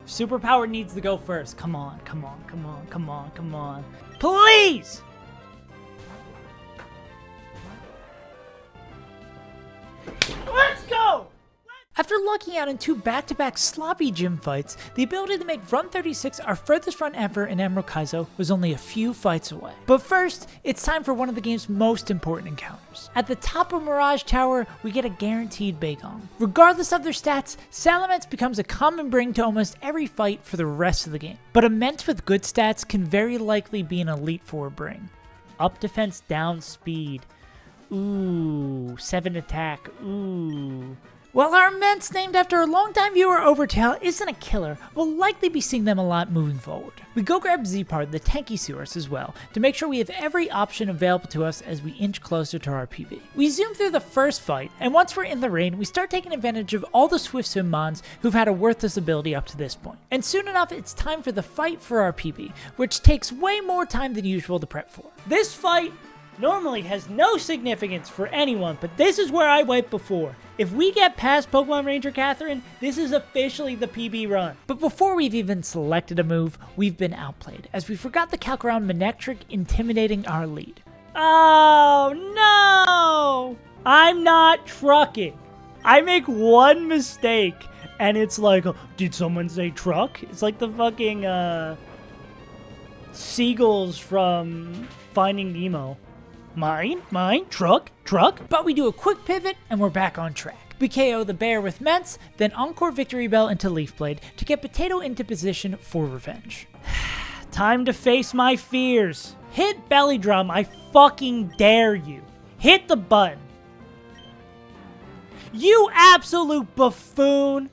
Superpower needs to go first. Come on, come on, come on, come on, come on. Please! Let's go! After lucking out in 2 back-to-back sloppy gym fights, the ability to make Run 36 our furthest run ever in Emerald Kaizo was only a few fights away. But first, it's time for one of the game's most important encounters. At the top of Mirage Tower, we get a guaranteed Baegong. Regardless of their stats, Salamence becomes a common bring to almost every fight for the rest of the game. But Immense with good stats can very likely be an Elite 4 bring. Up defense, down speed. Ooh, 7 attack, ooh. While our Immense, named after a longtime viewer Overtail, isn't a killer, we'll likely be seeing them a lot moving forward. We go grab Z-Part, the tanky source as well, to make sure we have every option available to us as we inch closer to our PB. We zoom through the first fight, and once we're in the rain, we start taking advantage of all the Swift Swim mons who've had a worthless ability up to this point. And soon enough, it's time for the fight for our PB, which takes way more time than usual to prep for. This fight normally has no significance for anyone, but this is where I went before. If we get past Pokemon Ranger Catherine, this is officially the PB run. But before we've even selected a move, we've been outplayed, as we forgot to calc around Manectric intimidating our lead. Oh no! I'm not trucking. I make one mistake, and it's like, did someone say truck? It's like the fucking, seagulls from Finding Nemo. Mine, truck. But we do a quick pivot and we're back on track. We KO the bear with Mence, then Encore Victory Bell into Leaf Blade to get Potato into position for revenge. Time to face my fears. Hit Belly Drum, I fucking dare you. Hit the button. You absolute buffoon.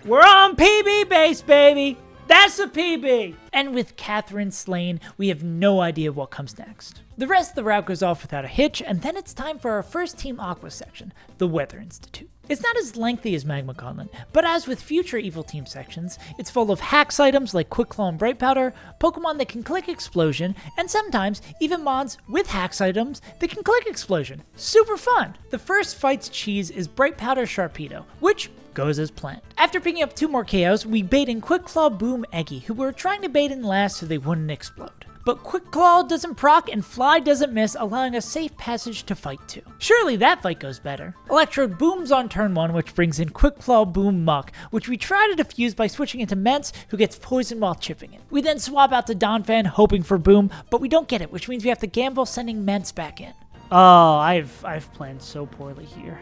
We're on PB base, baby. That's a PB! And with Catherine slain, we have no idea what comes next. The rest of the route goes off without a hitch, and then it's time for our first Team Aqua section, the Weather Institute. It's not as lengthy as Magma Gauntlet, but as with future Evil Team sections, it's full of hacks items like Quick Claw and Bright Powder, Pokemon that can click Explosion, and sometimes even mons with hacks items that can click Explosion. Super fun! The first fight's cheese is Bright Powder Sharpedo, which goes as planned. After picking up 2 more KOs, we bait in Quick Claw Boom Eggy, who we were trying to bait in last so they wouldn't explode. But Quick Claw doesn't proc and Fly doesn't miss, allowing a safe passage to fight 2. Surely that fight goes better. Electrode booms on turn 1, which brings in Quick Claw Boom Muck, which we try to defuse by switching into Mence, who gets poisoned while chipping it. We then swap out to Donphan, hoping for Boom, but we don't get it, which means we have to gamble sending Mence back in. Oh, I've planned so poorly here.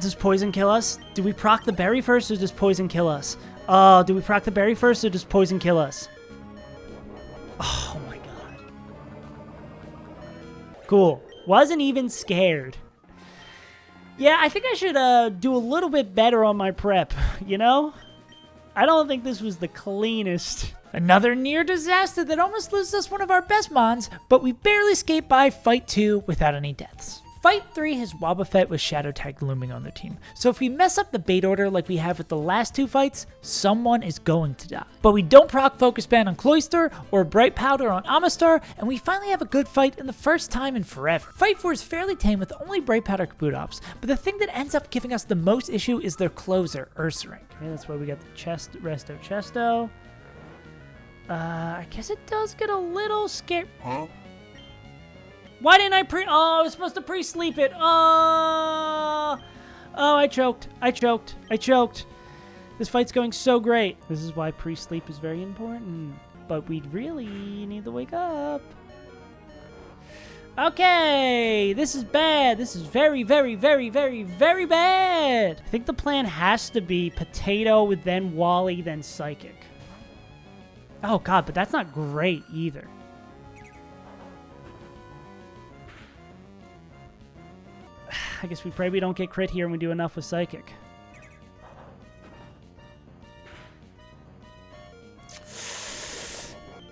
Does poison kill us? Do we proc the berry first or does poison kill us? Oh, do we proc the berry first or does poison kill us? Oh my god. Cool. Wasn't even scared. Yeah, I think I should do a little bit better on my prep, you know? I don't think this was the cleanest. Another near disaster that almost loses us one of our best mons, but we barely escaped by Fight 2 without any deaths. Fight 3 has Wobbuffet with Shadow Tag looming on their team, so if we mess up the bait order like we have with the last 2 fights, someone is going to die. But we don't proc Focus Band on Cloyster or Bright Powder on Amistar, and we finally have a good fight in the first time in forever. Fight 4 is fairly tame with only Bright Powder Kabutops, but the thing that ends up giving us the most issue is their closer, Ursaring. Okay, that's why we got the Resto Chesto. I guess it does get a little scary. Huh? Why didn't I oh, I was supposed to pre-sleep it. Oh, I choked. This fight's going so great. This is why pre-sleep is very important. But we really need to wake up. Okay, this is bad. This is very, very, very, very, very bad. I think the plan has to be Potato, then Wally, then Psychic. Oh god, but that's not great either. I guess we pray we don't get crit here and we do enough with Psychic.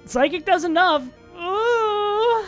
Psychic does enough. Ooh.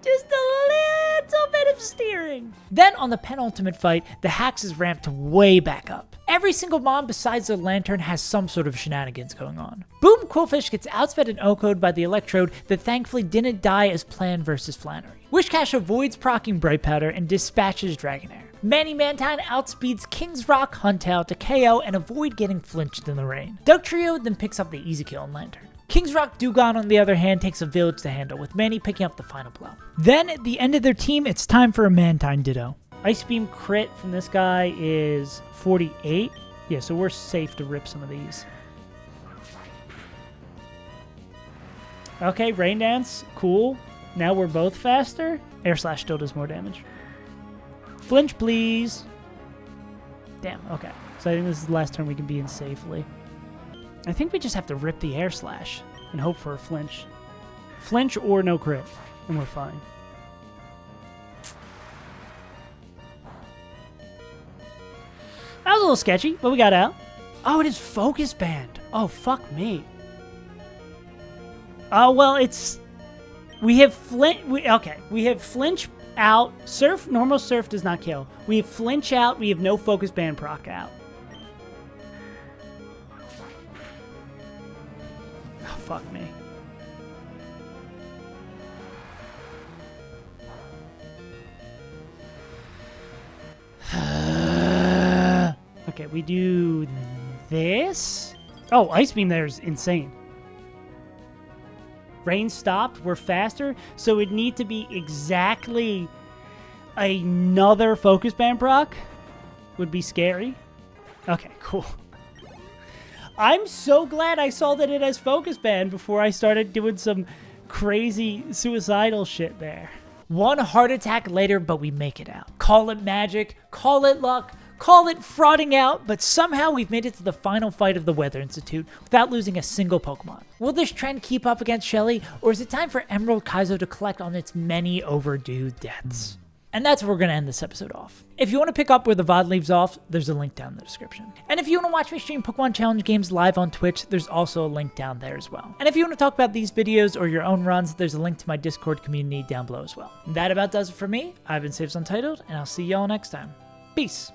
Just a little bit of steering. Then on the penultimate fight, the hacks is ramped way back up. every single mom besides the lantern has some sort of shenanigans going on. Boom Quillfish gets outsped and OHKO'd by the Electrode that thankfully didn't die as planned versus Flannery. Wishcash avoids proccing Bright Powder and dispatches Dragonair. Manny Mantine outspeeds King's Rock Huntail to KO and avoid getting flinched in the rain. Dugtrio then picks up the easy kill on Lantern. King's Rock Dugong, on the other hand, takes a village to handle, with Manny picking up the final blow. Then, at the end of their team, it's time for a Mantine Ditto. Ice Beam crit from this guy is 48. Yeah, so we're safe to rip some of these. Okay, Rain Dance, cool. Now we're both faster. Air Slash still does more damage. Flinch, please. Damn, okay. So I think this is the last turn we can be in safely. I think we just have to rip the Air Slash and hope for a flinch. Flinch or no crit, and we're fine. That was a little sketchy, but we got out. Oh, it is Focus Band. Oh, fuck me. Oh, well, it's... We have we have Flinch out. Surf, normal Surf does not kill. We have Flinch out. We have no Focus Band proc out. Oh, fuck me. Okay, we do this. Oh, Ice Beam there is insane. Rain stopped. We're faster. So it'd need to be exactly another Focus Band proc. Would be scary. Okay, cool. I'm so glad I saw that it has Focus Band before I started doing some crazy suicidal shit there. One heart attack later, but we make it out. Call it magic, call it luck, call it frauding out, but somehow we've made it to the final fight of the Weather Institute without losing a single Pokemon. Will this trend keep up against Shelly, or is it time for Emerald Kaizo to collect on its many overdue debts? And that's where we're going to end this episode off. If you want to pick up where the VOD leaves off, there's a link down in the description. And if you want to watch me stream Pokemon Challenge games live on Twitch, there's also a link down there as well. And if you want to talk about these videos or your own runs, there's a link to my Discord community down below as well. And that about does it for me. I've been Saves Untitled, and I'll see y'all next time. Peace.